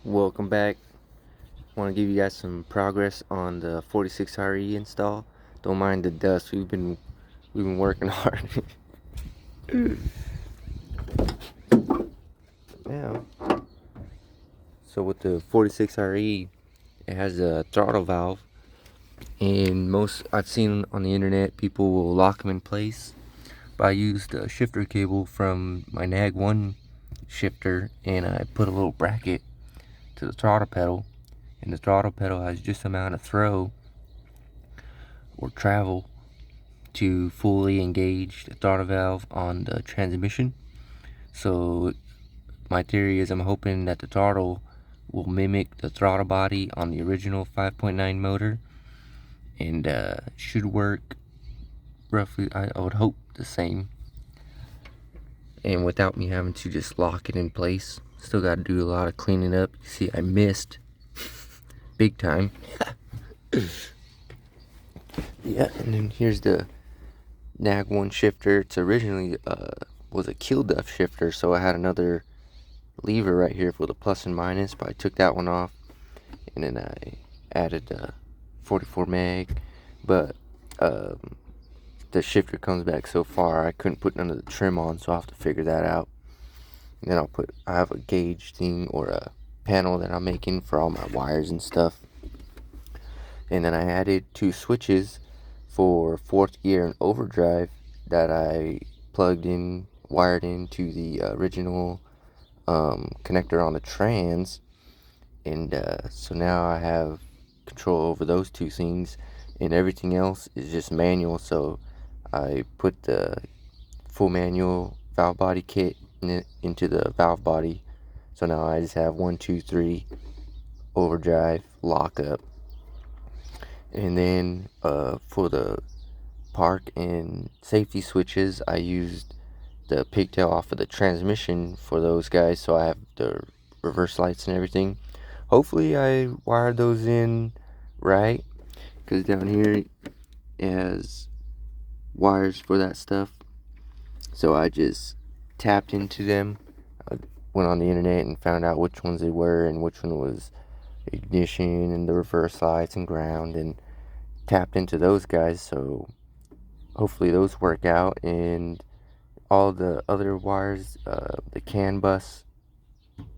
Welcome back. Want to give you guys some progress on the 46RE install. Don't mind the dust. We've been working hard. Yeah. So with the 46RE, it has a throttle valve, and most I've seen on the internet, people will lock them in place. But I used a shifter cable from my Nag 1 shifter, and I put a little bracket to the throttle pedal, and the throttle pedal has just the amount of throw or travel to fully engage the throttle valve on the transmission. So my theory is I'm hoping that the throttle will mimic the throttle body on the original 5.9 motor, and should work roughly, I would hope, the same, and without me having to just lock it in place. Still got to do a lot of cleaning up. You see, I missed big time. Yeah, and then here's the Nag 1 shifter. It's originally was a kill duff shifter, so I had another lever right here for the plus and minus, but I took that one off, and then I added 44 mag. But the shifter comes back so far, I couldn't put none of the trim on, so I'll have to figure that out. And then I have a gauge thing or a panel that I'm making for all my wires and stuff. And then I added 2 switches for 4th gear and overdrive that I wired into the original connector on the trans. And so now I have control over those 2 things, and everything else is just manual. So I put the full manual valve body kit into the valve body. So now I just have 1, 2, 3 overdrive lockup. And then for the park and safety switches, I used the pigtail off of the transmission for those guys, so I have the reverse lights and everything. Hopefully I wired those in right, because down here it has wires for that stuff. So I just tapped into them. I went on the internet and found out which ones they were and which one was ignition and the reverse lights and ground, and tapped into those guys. So hopefully those work out. And all the other wires, the CAN bus,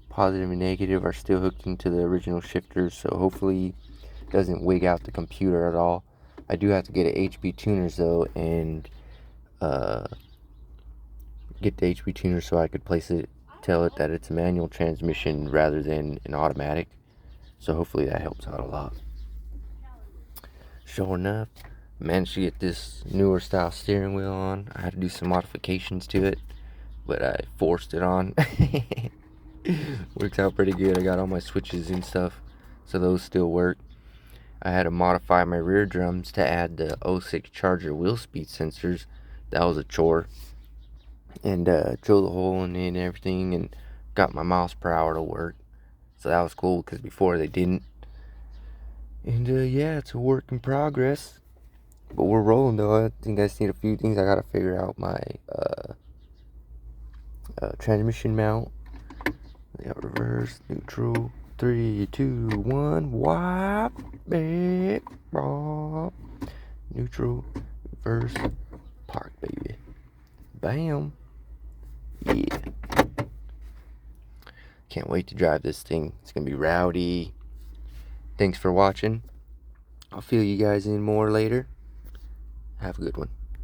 positive and negative, are still hooked into the original shifter, so hopefully it doesn't wig out the computer at all. I do have to get a HB tuners though, and get the HB tuner so I could tell it that it's a manual transmission rather than an automatic. So hopefully that helps out a lot. Sure enough, managed to get this newer style steering wheel on. I had to do some modifications to it, but I forced it on. Works out pretty good. I got all my switches and stuff, so those still work. I had to modify my rear drums to add the 06 Charger wheel speed sensors. That was a chore. And drilled a hole in it and everything, and got my miles per hour to work. So that was cool, because before they didn't. And yeah, it's a work in progress. But we're rolling though. I think I just need a few things. I gotta figure out my transmission mount. We got reverse, neutral, 3, 2, 1, whop, back, bop, neutral, reverse, park, baby, bam, yeah. Can't wait to drive this thing. It's gonna be rowdy. Thanks for watching. I'll fill you guys in more later. Have a good one.